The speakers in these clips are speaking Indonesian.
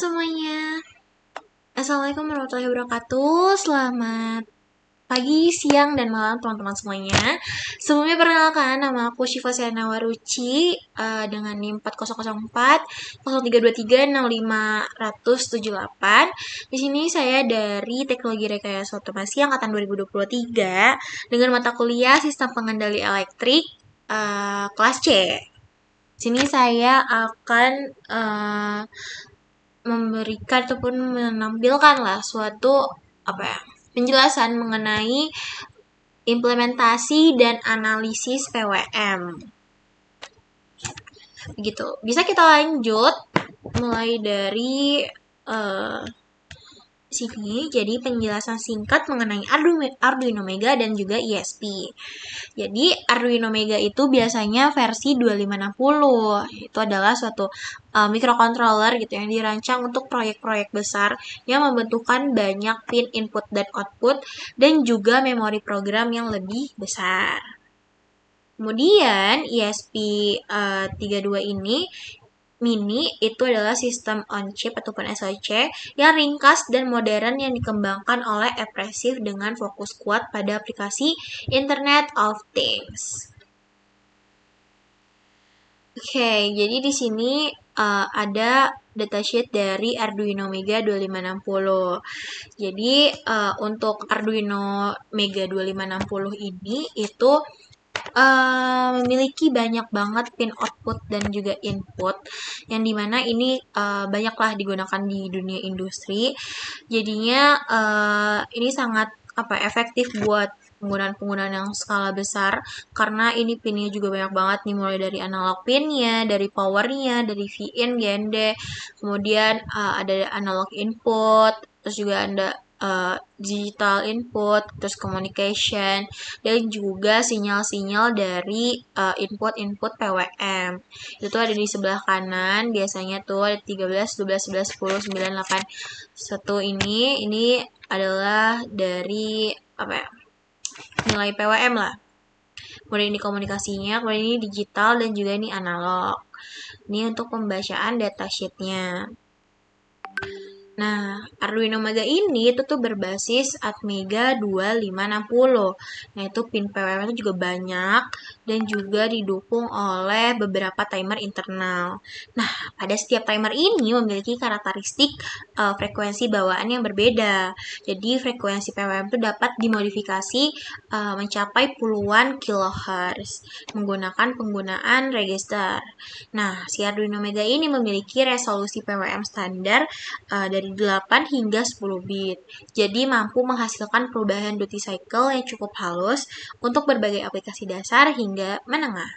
semuanya. Assalamualaikum warahmatullahi wabarakatuh. Selamat pagi, siang, dan malam teman-teman semuanya. Sebelumnya perkenalkan, nama aku Syifa Sena Waruci dengan NIM 4004 0323 65178. Di sini saya dari Teknologi Rekayasa Otomasi angkatan 2023 dengan mata kuliah Sistem Pengendali Elektrik kelas C. Di sini saya akan memberikan ataupun menampilkan suatu penjelasan mengenai implementasi dan analisis PWM. Begitu. Bisa kita lanjut mulai dari sini. Jadi penjelasan singkat mengenai Arduino Mega dan juga ESP. Jadi Arduino Mega itu biasanya versi 2560. Itu adalah suatu microcontroller gitu yang dirancang untuk proyek-proyek besar yang membutuhkan banyak pin input dan output dan juga memori program yang lebih besar. Kemudian ESP 32 ini Mini itu adalah sistem on-chip ataupun SoC yang ringkas dan modern yang dikembangkan oleh Espressif dengan fokus kuat pada aplikasi Internet of Things. Oke, jadi di sini ada datasheet dari Arduino Mega 2560. Jadi untuk Arduino Mega 2560 ini itu memiliki banyak banget pin output dan juga input yang dimana ini banyaklah digunakan di dunia industri. Jadinya ini sangat efektif buat penggunaan yang skala besar karena ini pinnya juga banyak banget nih, mulai dari analog pinnya, dari powernya, dari VIN, GND, kemudian ada analog input, terus juga ada digital input, terus communication, dan juga sinyal-sinyal dari input-input PWM. Itu tuh ada di sebelah kanan, biasanya tuh ada 13, 12, 11, 10, 9, 8, 1 ini adalah dari nilai PWM lah. Kemudian ini komunikasinya, kemudian ini digital, dan juga ini analog. Ini untuk pembacaan datasheetnya. Nah, Arduino Mega ini itu tuh berbasis Atmega 2560. Nah, itu pin PWM itu juga banyak dan juga didukung oleh beberapa timer internal. Nah, pada setiap timer ini memiliki karakteristik frekuensi bawaan yang berbeda. Jadi, frekuensi PWM itu dapat dimodifikasi mencapai puluhan kilohertz menggunakan penggunaan register. Nah, si Arduino Mega ini memiliki resolusi PWM standar dari 8 hingga 10 bit. Jadi mampu menghasilkan perubahan duty cycle yang cukup halus untuk berbagai aplikasi dasar hingga menengah.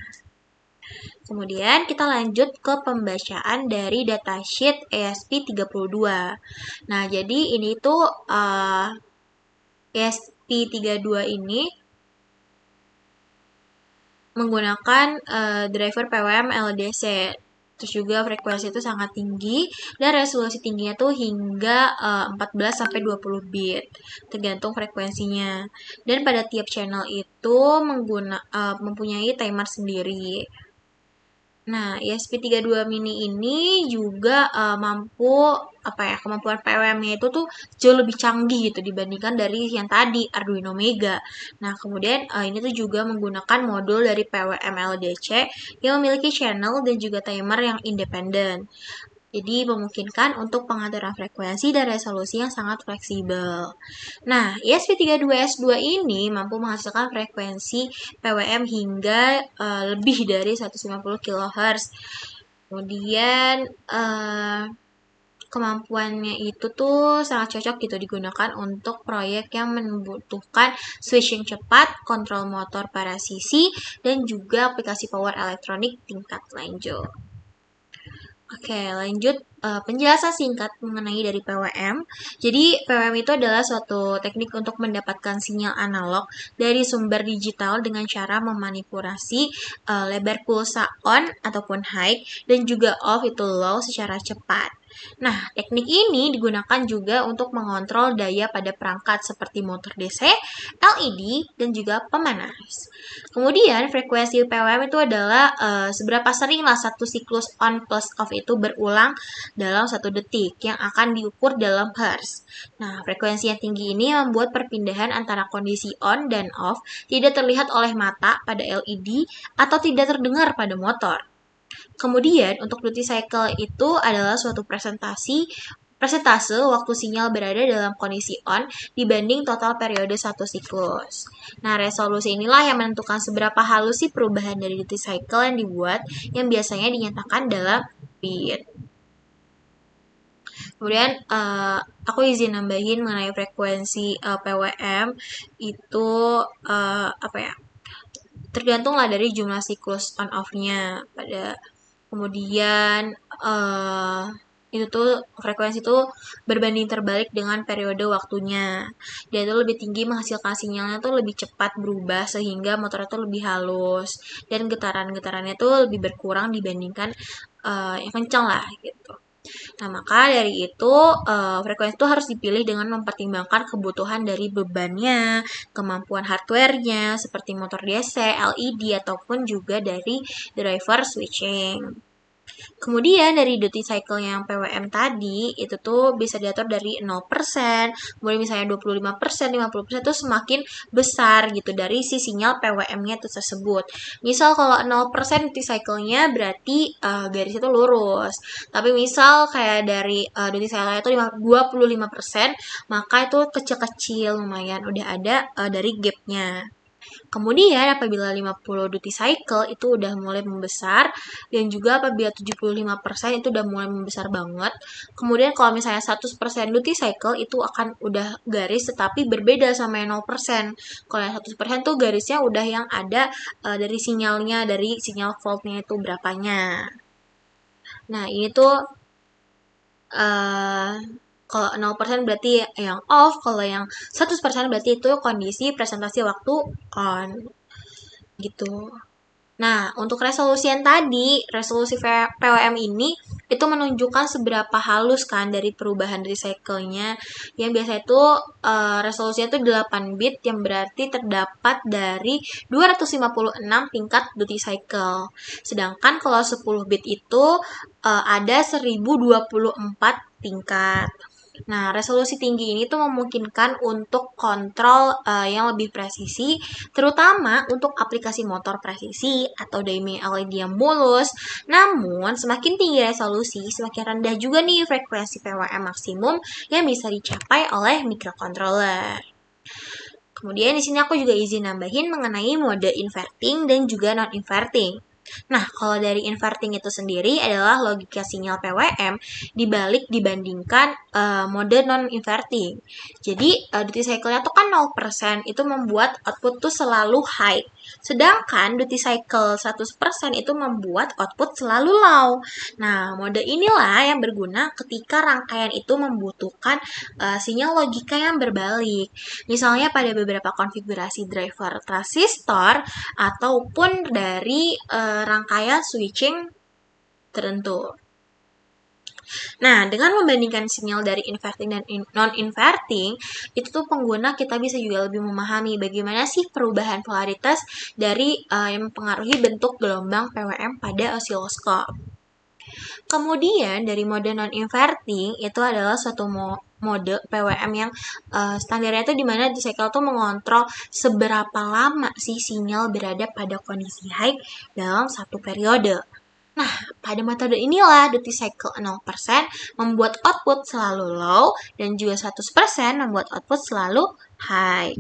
Kemudian kita lanjut ke pembacaan dari datasheet ESP32. Nah, jadi ini tuh ESP32 ini menggunakan driver PWM LDC. Terus juga frekuensi itu sangat tinggi dan resolusi tingginya tuh hingga 14-20 bit tergantung frekuensinya. Dan pada tiap channel itu mempunyai timer sendiri. Nah, ESP32 Mini ini juga mampu kemampuan PWM-nya itu tuh jauh lebih canggih gitu dibandingkan dari yang tadi Arduino Mega. Nah, kemudian ini tuh juga menggunakan modul dari PWM LDC yang memiliki channel dan juga timer yang independen. Jadi memungkinkan untuk pengaturan frekuensi dan resolusi yang sangat fleksibel. Nah, ESP32S2 ini mampu menghasilkan frekuensi PWM hingga lebih dari 150 kHz. Kemudian kemampuannya itu tuh sangat cocok gitu digunakan untuk proyek yang membutuhkan switching cepat, kontrol motor pada sisi, dan juga aplikasi power elektronik tingkat lanjut. Oke, lanjut penjelasan singkat mengenai dari PWM. Jadi, PWM itu adalah suatu teknik untuk mendapatkan sinyal analog dari sumber digital dengan cara memanipulasi lebar pulsa on ataupun high dan juga off itu low secara cepat. Nah, teknik ini digunakan juga untuk mengontrol daya pada perangkat seperti motor DC, LED, dan juga pemanas. Kemudian, frekuensi PWM itu adalah seberapa seringlah satu siklus on plus off itu berulang dalam 1 detik yang akan diukur dalam hertz. Nah, frekuensi yang tinggi ini membuat perpindahan antara kondisi on dan off tidak terlihat oleh mata pada LED atau tidak terdengar pada motor. Kemudian, untuk duty cycle itu adalah suatu presentase waktu sinyal berada dalam kondisi on dibanding total periode satu siklus. Nah, resolusi inilah yang menentukan seberapa halus sih perubahan dari duty cycle yang dibuat, yang biasanya dinyatakan dalam bit. Kemudian aku izin nambahin mengenai frekuensi PWM itu apa ya? Tergantunglah dari jumlah siklus on off-nya pada kemudian itu tuh frekuensi itu berbanding terbalik dengan periode waktunya. Dia itu lebih tinggi menghasilkan sinyalnya tuh lebih cepat berubah sehingga motornya tuh lebih halus dan getaran-getarannya tuh lebih berkurang dibandingkan yang kencang lah gitu. Nah, maka dari itu frekuensi itu harus dipilih dengan mempertimbangkan kebutuhan dari bebannya, kemampuan hardware-nya seperti motor DC, LED, ataupun juga dari driver switching. Kemudian dari duty cycle yang PWM tadi, itu tuh bisa diatur dari 0%, mulai misalnya 25%, 50% itu semakin besar gitu dari si sinyal PWM-nya itu tersebut. Misal kalau 0% duty cycle-nya berarti garis itu lurus. Tapi misal kayak dari duty cycle-nya itu 25%, maka itu kecil-kecil lumayan udah ada dari gap-nya. Kemudian apabila 50 duty cycle itu udah mulai membesar dan juga apabila 75% itu udah mulai membesar banget. Kemudian kalau misalnya 100% duty cycle itu akan udah garis tetapi berbeda sama yang 0%. Kalau yang 100% tuh garisnya udah yang ada dari sinyalnya, dari sinyal voltnya itu berapanya. Nah, ini tuh kalau 0% berarti yang off, kalau yang 100% berarti itu kondisi presentasi waktu on. Gitu. Nah, untuk resolusi yang tadi, resolusi PWM ini itu menunjukkan seberapa halus kan dari perubahan dari cycle-nya. Yang biasa itu resolusinya itu 8 bit yang berarti terdapat dari 256 tingkat duty cycle. Sedangkan kalau 10 bit itu ada 1024 tingkat. Nah, resolusi tinggi ini tuh memungkinkan untuk kontrol yang lebih presisi, terutama untuk aplikasi motor presisi atau dimming LED yang mulus. Namun, semakin tinggi resolusi, semakin rendah juga nih frekuensi PWM maksimum yang bisa dicapai oleh microcontroller. Kemudian di sini aku juga izin nambahin mengenai mode inverting dan juga non-inverting. Nah, kalau dari inverting itu sendiri adalah logika sinyal PWM dibandingkan mode non-inverting. Jadi, duty cycle-nya tuh kan 0%, itu membuat output tuh selalu high. Sedangkan duty cycle 100% itu membuat output selalu low. Nah, mode inilah yang berguna ketika rangkaian itu membutuhkan sinyal logika yang berbalik. Misalnya pada beberapa konfigurasi driver transistor ataupun dari rangkaian switching tertentu. Nah, dengan membandingkan sinyal dari inverting dan non-inverting, itu tuh pengguna kita bisa juga lebih memahami bagaimana sih perubahan polaritas dari yang mempengaruhi bentuk gelombang PWM pada osiloskop. Kemudian dari mode non-inverting itu adalah suatu mode PWM yang standarnya itu dimana di cycle tuh mengontrol seberapa lama sih sinyal berada pada kondisi high dalam satu periode. Nah, pada metode inilah duty cycle 0% membuat output selalu low dan juga 100% membuat output selalu high.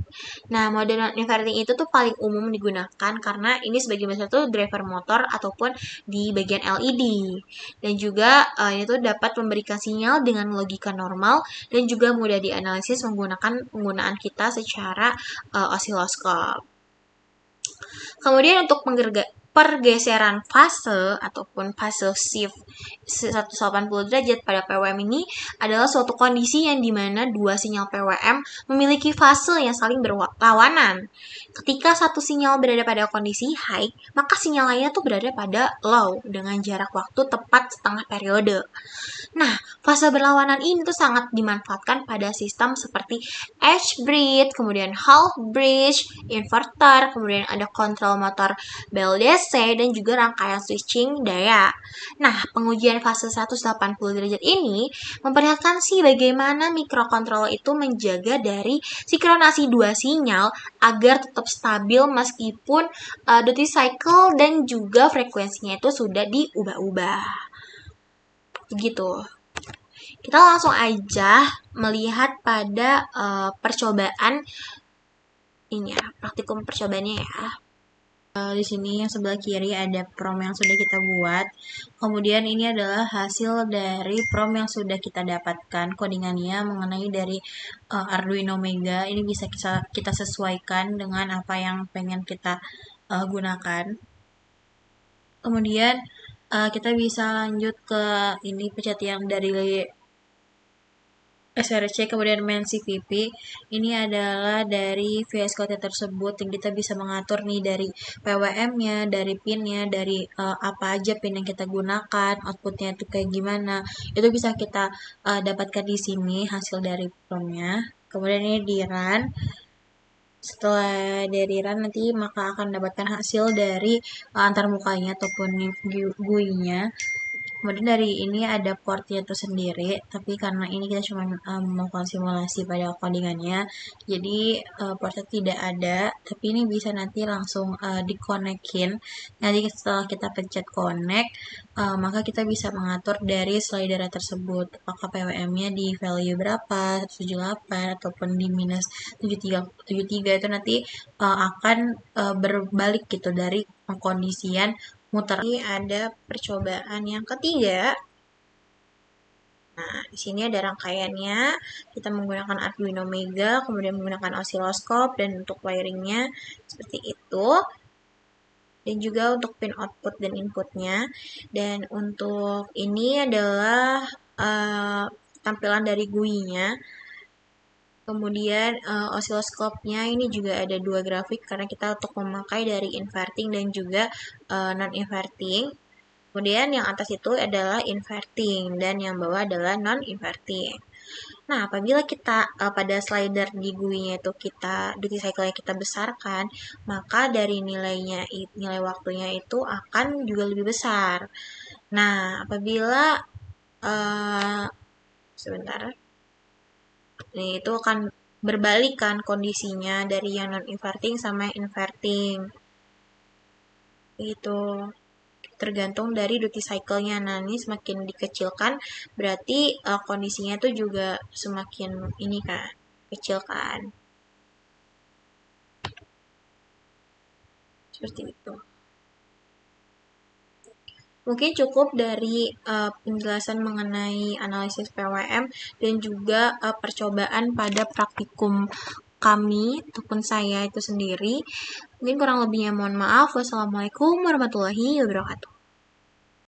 Nah, mode non-inverting itu tuh paling umum digunakan karena ini sebagai misalnya tuh driver motor ataupun di bagian LED. Dan juga ini tuh dapat memberikan sinyal dengan logika normal dan juga mudah dianalisis menggunakan penggunaan kita secara osiloskop. Kemudian untuk pergeseran fase ataupun fase shift 180 derajat pada PWM ini adalah suatu kondisi yang dimana dua sinyal PWM memiliki fase yang saling berlawanan. Ketika satu sinyal berada pada kondisi high, maka sinyal lainnya tuh berada pada low dengan jarak waktu tepat setengah periode. Nah, fase berlawanan ini tuh sangat dimanfaatkan pada sistem seperti H-bridge, kemudian half bridge, inverter, kemudian ada kontrol motor BLDC, dan juga rangkaian switching daya. Nah, pengujian fase 180 derajat ini memperlihatkan sih bagaimana mikrokontroller itu menjaga dari sinkronasi dua sinyal agar tetap stabil meskipun duty cycle dan juga frekuensinya itu sudah diubah-ubah. Begitu. Kita langsung aja melihat pada percobaan ini ya, praktikum percobaannya ya. Di sini yang sebelah kiri ada prom yang sudah kita buat. Kemudian ini adalah hasil dari prom yang sudah kita dapatkan codingannya mengenai dari Arduino Mega. Ini bisa kita sesuaikan dengan apa yang pengen kita gunakan. Kemudian kita bisa lanjut ke ini pencet yang dari SRC, kemudian main CVP. Ini adalah dari VS Code tersebut yang kita bisa mengatur nih dari PWM-nya, dari pin-nya, dari apa aja pin yang kita gunakan, outputnya itu kayak gimana. Itu bisa kita dapatkan di sini hasil dari promnya. Kemudian ini di run. Setelah dari run nanti maka akan mendapatkan hasil dari antarmukanya ataupun GUI-nya. Kemudian dari ini ada portnya itu sendiri, tapi karena ini kita cuma melakukan simulasi pada codingannya, jadi portnya tidak ada, tapi ini bisa nanti langsung dikonekin. Nanti setelah kita pencet connect, maka kita bisa mengatur dari slider tersebut, apakah PWM-nya di value berapa, 78, ataupun di minus 73 itu nanti akan berbalik gitu dari pengkondisian muter. Ini ada percobaan yang ketiga. Nah, di sini ada rangkaiannya. Kita menggunakan Arduino Mega, kemudian menggunakan osiloskop, dan untuk wiringnya seperti itu. Dan juga untuk pin output dan inputnya. Dan untuk ini adalah tampilan dari GUI-nya. Kemudian osiloskopnya ini juga ada dua grafik karena kita untuk memakai dari inverting dan juga non-inverting. Kemudian yang atas itu adalah inverting dan yang bawah adalah non-inverting. Nah, apabila kita pada slider di GUI-nya itu kita duty cycle-nya kita besarkan, maka dari nilai waktunya itu akan juga lebih besar. Nah, apabila sebentar. Ini itu akan berbalik kan kondisinya dari yang non-inverting sama inverting. Itu tergantung dari duty cycle-nya. Nah, ini semakin dikecilkan berarti kondisinya itu juga semakin ini kan, kecil kan. Seperti itu. Mungkin cukup dari penjelasan mengenai analisis PWM dan juga percobaan pada praktikum kami ataupun saya itu sendiri. Mungkin kurang lebihnya mohon maaf. Wassalamualaikum warahmatullahi wabarakatuh.